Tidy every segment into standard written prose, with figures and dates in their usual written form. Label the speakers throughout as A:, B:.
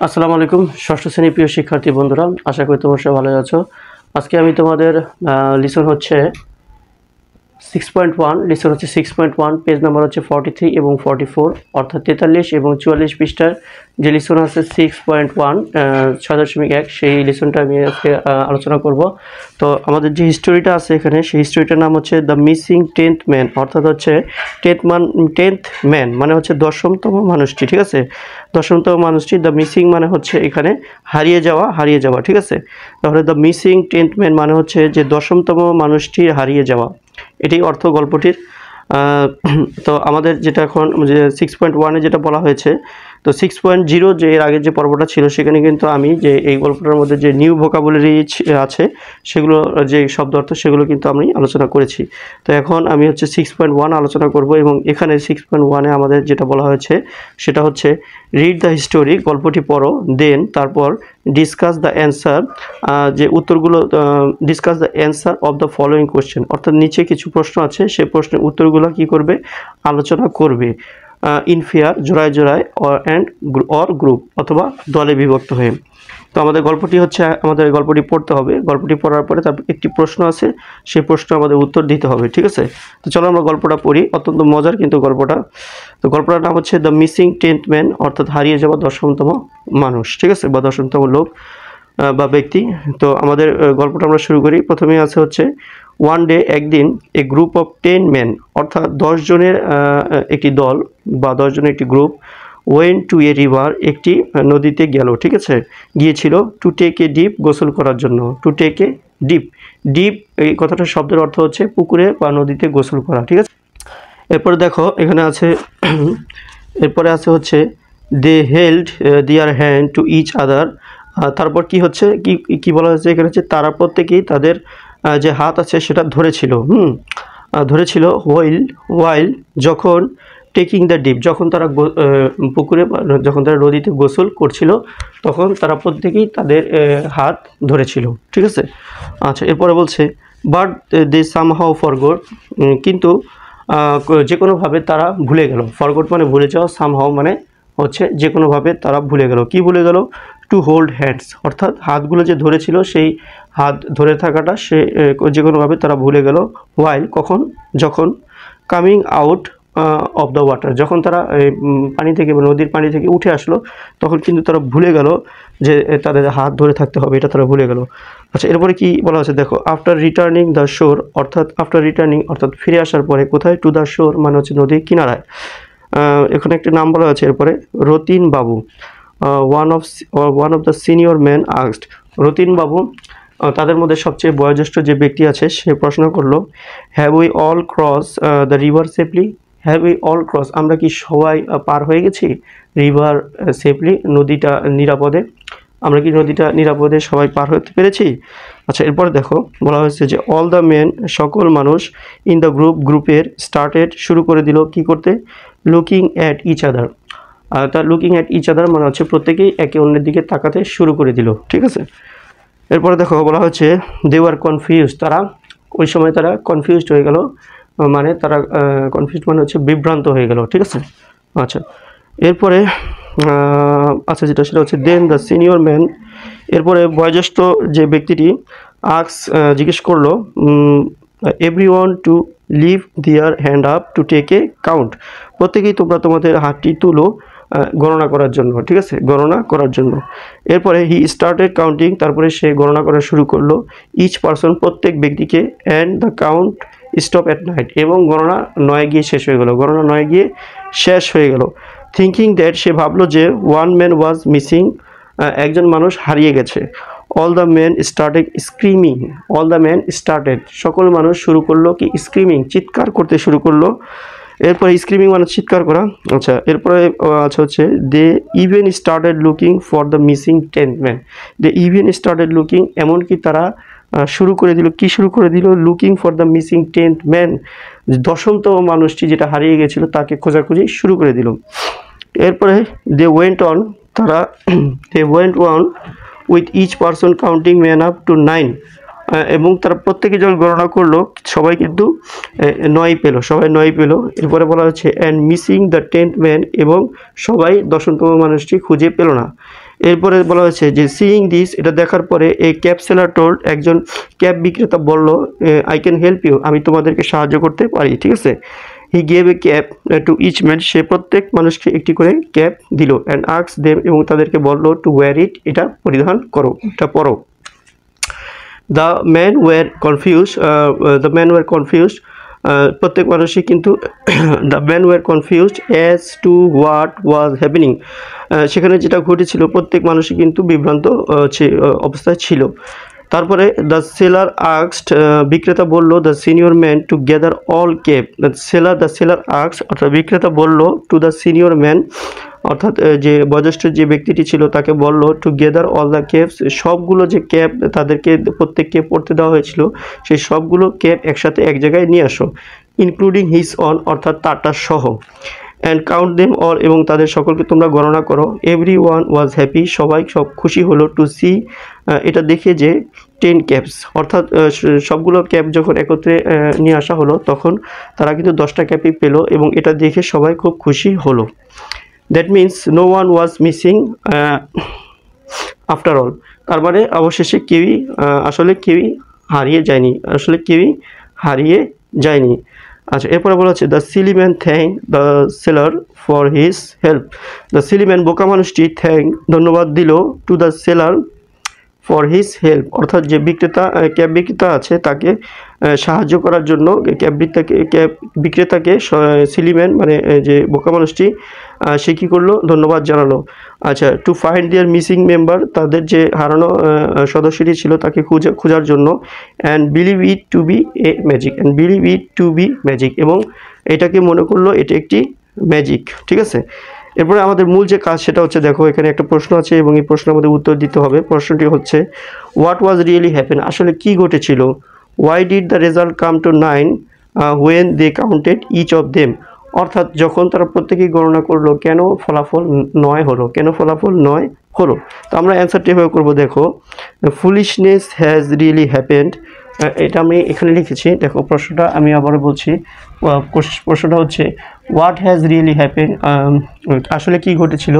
A: আসসালামু আলাইকুম ষষ্ঠ শ্রেণীর প্রিয় শিক্ষার্থী বন্ধুরা, আশা করি তোমরা সবাই ভালো আছো। আজকে আমি তোমাদের লিসন হচ্ছে 6.1, লিসন হচ্ছে 6.1, পেজ নাম্বার হচ্ছে 43 এবং 44, অর্থাৎ 43 এবং 44 পৃষ্ঠার যে লিসন আছে 6.1 6.1, সেই লিসনটা আমি আজকে আলোচনা করব। তো আমাদের যে হিস্টোরিটা আছে এখানে, সেই হিস্টোরিটার নাম হচ্ছে দ্য মিসিং 10th ম্যান, অর্থাৎ হচ্ছে 10th ম্যান মানে হচ্ছে 10তম মানুষটি। ঠিক আছে, 10তম মানুষটি, দ্য মিসিং মানে হচ্ছে এখানে হারিয়ে যাওয়া। ঠিক আছে, তাহলে দ্য মিসিং 10th ম্যান মানে হচ্ছে যে 10তম মানুষটি হারিয়ে যাওয়া, এটাই অর্থ গল্পটির। তো আমাদের যেটা এখন যে 6.1-এ যেটা বলা হয়েছে, তো 6.0 যে এর আগের যে পর্বটা ছিল সেখানে কিন্তু আমি যে এই গল্পটার মধ্যে যে নিউ ভোকাবুলারি আছে সেগুলো, যে শব্দ অর্থ, সেগুলো কিন্তু আমি আলোচনা করেছি। তো এখন আমি হচ্ছে 6.1 আলোচনা করব, এবং এখানে 6.1-এ আমাদের যেটা বলা হয়েছে সেটা হচ্ছে রিড দ্য হিস্টোরি, গল্পটি পড়ো, দেন তারপর ডিসকাস দ্য অ্যান্সার, যে উত্তরগুলো, discuss the answer of the following question, অর্থাৎ নিচে কিছু প্রশ্ন আছে, সেই প্রশ্নের উত্তরগুলো কি করবে, আলোচনা করবে। ইন ফেয়ার, জোড়ায় জোড়ায়, অর গ্রুপ অথবা দলে বিভক্ত হয়ে। তো আমাদের গল্পটি হচ্ছে, আমাদের গল্পটি পড়তে হবে, গল্পটি পড়ার পরে তারপর একটি প্রশ্ন আছে, সেই প্রশ্ন আমাদের উত্তর দিতে হবে। ঠিক আছে, তো চলো আমরা গল্পটা পড়ি, অত্যন্ত মজার কিন্তু গল্পটা। তো গল্পটার নাম হচ্ছে দ্য মিসিং 10th ম্যান, অর্থাৎ হারিয়ে যাওয়া 10তম মানুষ। ঠিক আছে, বা 10তম লোক বা ব্যক্তি। তো আমাদের গল্পটা আমরা শুরু করি। প্রথমেই আছে হচ্ছে ওয়ান ডে, একদিন, এ গ্রুপ অফ 10 ম্যান, অর্থাৎ 10 জনের একটি দল বা 10 জনের একটি group, went to A river, একটি নদীতে গেল। ঠিক আছে, গিয়েছিল, টু টেক এ ডিপ, গোসল করার জন্য। To take a dip, dip এই কথাটার শব্দের অর্থ হচ্ছে পুকুরে বা নদীতে গোসল করা। ঠিক আছে, এরপরে দেখো এখানে আছে এরপরে আছে হচ্ছে they held their hand to each other. তারপর কি হচ্ছে, কি বলা হয়েছে এখানে হচ্ছে তারা প্রত্যেকেই তাদের যে হাত আছে সেটা ধরেছিল, ওয়াইল যখন, টেকিং দ্য ডিপ, যখন তারা পুকুরে, যখন তারা নদীতে গোসল করছিল, তখন তারা প্রত্যেকেই তাদের হাত ধরেছিল। ঠিক আছে, আচ্ছা, এরপরে বলছে বাট দে সামহাউ ফরগট, কিন্তু যে কোনোভাবে তারা ভুলে গেল। ফরগট মানে ভুলে যাওয়া, সামহাউ মানে হচ্ছে যে কোনোভাবে তারা ভুলে গেল। কি ভুলে গেল, টু হোল্ড হ্যান্ডস, অর্থাৎ হাতগুলো যে ধরেছিল সেই হাত ধরে থাকাটা সে যে কোনোভাবে তারা ভুলে গেল। ওয়াইল, কখন, যখন, coming out of the water, যখন তারা পানি থেকে বা নদীর পানি থেকে উঠে আসলো, তখন কিন্তু তারা ভুলে গেল যে তাদের হাত ধরে থাকতে হবে, এটা তারা ভুলে গেল। আচ্ছা, এরপরে কি বলা হচ্ছে দেখো, আফটার রিটার্নিং দ্য শোর, অর্থাৎ আফটার রিটার্নিং অর্থাৎ ফিরে আসার পরে, কোথায়, টু দ্য শোর মানে হচ্ছে নদীর কিনারায়। এখানে একটি নাম বলা আছে, এরপরে Ratin Babu, one of the senior man asked, Ratin Babu, তাদের মধ্যে সবচেয়ে বয়োজ্যেষ্ঠ যে ব্যক্তি আছে সে প্রশ্ন করলো, have we all cross the river safely, have we all cross, আমরা কি সবাই পার হয়ে গেছি, রিভার সেফলি, নদীটা নিরাপদে, আমরা কি নদীটা নিরাপদে সবাই পার হতে পেরেছি। আচ্ছা, এরপর দেখো বলা হয়েছে যে অল দ্য মেন, সকল মানুষ, ইন দ্য গ্রুপের, স্টার্টেড, শুরু করে দিল, কি করতে, লুকিং অ্যাট ইচ আদার, তার লুকিং অ্যাট ইচ আদার মানে হচ্ছে প্রত্যেকেই একে অন্যের দিকে তাকাতে শুরু করে দিল। ঠিক আছে, এরপরে দেখো বলা হচ্ছে দে ওয়ার কনফিউজ, তারা ওই সময় তারা কনফিউজড হয়ে গেল, মানে তারা কনফিউজ মানে হচ্ছে বিভ্রান্ত হয়ে গেল। ঠিক আছে, আচ্ছা, এরপরে আচ্ছা যেটা সেটা হচ্ছে দেন দ্য সিনিয়র ম্যান, এরপরে বয়োজ্যেষ্ঠ যে ব্যক্তিটি জিজ্ঞেস করলো, everyone to leave their hand up to take a count, প্রত্যেকেই তোমরা তোমাদের হাতটি তুলো গণনা করার জন্য। ঠিক আছে, গণনা করার জন্য। এরপরে হি স্টার্টেড কাউন্টিং, তারপরে সে গণনা করা শুরু করলো, ইচ পারসন, প্রত্যেক ব্যক্তিকে, and the count stop at night, এবং গণনা 9 গিয়ে শেষ হয়ে গেল, গণনা 9 গিয়ে শেষ হয়ে গেল। থিঙ্কিং দ্যাট, সে ভাবলো যে ওয়ান ম্যান ওয়াজ মিসিং, একজন মানুষ হারিয়ে গেছে। All the man started screaming, all the man started, সকল মানুষ শুরু করলো কি, স্ক্রিমিং, চিৎকার করতে শুরু করলো। এরপরে স্ক্রিমিং মানে চিৎকার করা। আচ্ছা, এরপরে আচ্ছা হচ্ছে they even started looking for the missing 10th man, they even started looking, এমনকি তারা শুরু করে দিল, কি শুরু করে দিল, looking for the missing 10th man, 10তম মানুষটি যেটা হারিয়ে গেছিল তাকে খোঁজাখুঁজি শুরু করে দিল। এরপরে দে ওয়েন্ট অন, তারা they went on with each person counting man up to 9, এবং তারা প্রত্যেকে যখন গণনা করলো সবাই কিন্তু 9 পেল, সবাই 9 পেল। এরপরে বলা হচ্ছে and missing the 10th man, এবং সবাই 10তম মানুষটি খুঁজে পেল না। এরপরে বলা হয়েছে যে সিইং দিস, এটা দেখার পরে এই ক্যাব সেলার টোল্ড, একজন ক্যাব বিক্রেতা বলল আই ক্যান হেল্প ইউ, আমি তোমাদেরকে সাহায্য করতে পারি, ঠিক আছে। He gave a cab to each man, সে প্রত্যেক মানুষকে একটি করে ক্যাব দিল। অ্যান্ড আস্ক দেম, এবং তাদেরকে বলল টু ওয়্যার ইট, এটা পরিধান করো, এটা পরো। The man were confuse, the man were confused, প্রত্যেক মানুষই কিন্তু the man were confused as to what was happening, সেখানে যেটা ঘটেছিল প্রত্যেক মানুষই কিন্তু বিভ্রান্ত অবস্থায় ছিল। তারপরে দ্য সেলার আস্কড, বিক্রেতা বলল the senior man to gather all cab, the seller asked, অর্থাৎ বিক্রেতা বলল টু দ্য সিনিয়র ম্যান, অর্থাৎ যে বয়োজ্যেষ্ঠ যে ব্যক্তিটি ছিল তাকে বলল two gather all the cabs, সবগুলো যে ক্যাব তাদেরকে প্রত্যেককে পড়তে দেওয়া হয়েছিল সেই সবগুলো ক্যাব একসাথে এক জায়গায় নিয়ে আসো, ইনক্লুডিং হিজ অন, অর্থাৎ তারটা সহ। অ্যান্ড কাউন্ট দেম অল, এবং তাদের সকলকে তোমরা গণনা করো। এভরি ওয়ান ওয়াজ হ্যাপি, সবাই সব খুশি হলো টু সি, এটা দেখে যে 10 ক্যাবস, অর্থাৎ সবগুলো ক্যাব যখন একত্রে নিয়ে আসা হলো তখন তারা কিন্তু 10টা ক্যাবই পেলো, এবং এটা দেখে সবাই খুব খুশি হলো। That means no one was missing after all, তার মানে অবশেষে কেউই কেউই হারিয়ে যায়নি। আচ্ছা, এরপরে বলা হচ্ছে the silly man thank the seller for his help, the silly man, বোকা মানুষটি ধন্যবাদ দিল to the seller for his help, অর্থাৎ যে ক্যাব বিক্রেতা আছে তাকে সাহায্য করার জন্য ক্যাব বিক্রেতাকে সিলিম্যান মানে যে বোকা মানুষটি সে কী করলো, ধন্যবাদ জানালো। আচ্ছা, to find their missing member, তাদের যে হারানো সদস্যটি ছিল তাকে খোঁজার জন্য। And believe it to be a magic, এবং এটাকে মনে করলো এটা একটি ম্যাজিক, ঠিক আছে। এরপরে আমাদের মূল যে কাজ সেটা হচ্ছে, দেখো এখানে একটা প্রশ্ন আছে এবং এই প্রশ্নের আমাদের উত্তর দিতে হবে। প্রশ্নটি হচ্ছে হোয়াট ওয়াজ রিয়েলি হ্যাপেন, আসলে কি ঘটেছিল। Why did the result come to 9 when they counted each of them, অর্থাৎ যখন তারা প্রত্যেকেই গণনা করলো কেন ফলাফল 9 হলো। তো আমরা অ্যান্সারটি এভাবে করবো, দেখো ফুলিশনেস হ্যাজ রিয়েলি হ্যাপেন্ড, এটা আমি এখানে লিখেছি। দেখো প্রশ্নটা আমি আবারও বলছি, প্রশ্নটা হচ্ছে হোয়াট হ্যাজ রিয়েলি হ্যাপেন, আসলে কি ঘটেছিল।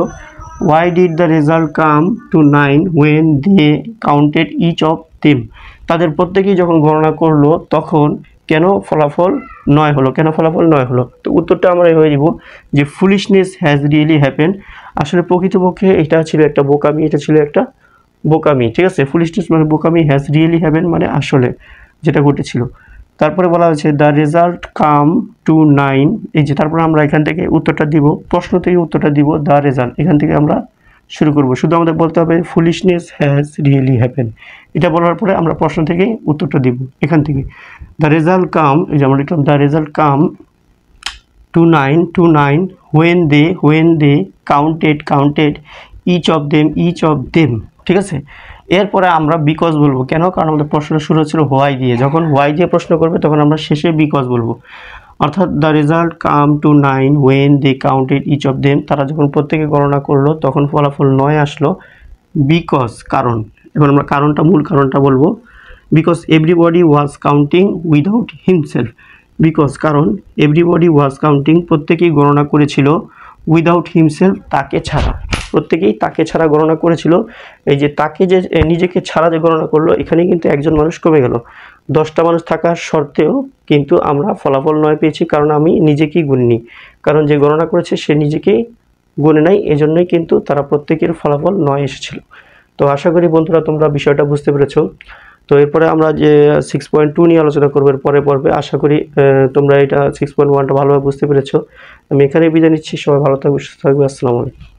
A: Why did the result come to 9 when they counted each of them, তাদের প্রত্যেকেই যখন গণনা করলো তখন কেন ফলাফল 9 হলো। তো উত্তরটা আমরা হয়ে যাব যে ফুলিশনেস হ্যাজ রিয়েলি হ্যাপেন, আসলে প্রকৃতপক্ষে এটা ছিল একটা বোকামি, ঠিক আছে। ফুলিশনেস মানে বোকামি, হ্যাজ রিয়েলি হ্যাপেন মানে আসলে যেটা ঘটেছিল। তারপরে বলা হয়েছে দ্য রেজাল্ট কাম টু 9, এই যে তারপরে আমরা এখান থেকে উত্তরটা দিব, প্রশ্ন থেকে উত্তরটা দিব দ্য রেজাল্ট, এখান থেকে আমরা শুরু করব। শুধু আমাদের বলতে হবে ফুলিশনেস হ্যাজ রিয়েলি হ্যাপেন, এটা বলার পরে আমরা প্রশ্ন থেকে উত্তরটা দিব এখান থেকে। দ্য রেজাল্ট কাম, এই যে আমরা লিখলাম the result come to 9 when they counted each of them, ঠিক আছে। এরপরে আমরা বিকজ বলবো, কেন, কারণ আমাদের প্রশ্নটা শুরু হচ্ছিল হোয়াই দিয়ে, যখন হোয়াই দিয়ে প্রশ্ন করবে তখন আমরা শেষে বিকজ বলবো। অর্থাৎ the result come to 9 when they counted each of them, তারা যখন প্রত্যেকে গণনা করলো তখন ফলাফল 9 আসলো, বিকজ কারণ। এখন আমরা মূল কারণটা বলবো, because everybody was counting without himself, because কারণ এভরিবডি ওয়াজ কাউন্টিং, প্রত্যেকেই গণনা করেছিল উইদাউট হিমসেলফ, তাকে ছাড়া, প্রত্যেকেই তাকে ছাড়া গণনা করেছিল। এই যে তাকে যে নিজেকে ছাড়া যে গণনা করলো, এখানে কিন্তু একজন মানুষ কমে গেল, 10টা মানুষ থাকার সত্ত্বেও কিন্তু আমরা ফলাফল 9 পেয়েছি, কারণ আমি নিজেকেই গুনিনি, কারণ যে গণনা করেছে সে নিজেকেই গুনে নাই, এজন্যই কিন্তু তারা প্রত্যেকের ফলাফল 9 এসেছিল। তো আশা করি বন্ধুরা তোমরা বিষয়টা বুঝতে পেরেছো। তো এরপরে আমরা যে 6.2 নিয়ে আলোচনা করবো এর পর্বে, আশা করি তোমরা এটা 6.1টা ভালোভাবে বুঝতে পেরেছো। আমি এখানে বিদায় নিচ্ছি, সবাই ভালো থাকবে, সুস্থ থাকবে, আসসালামু আলাইকুম।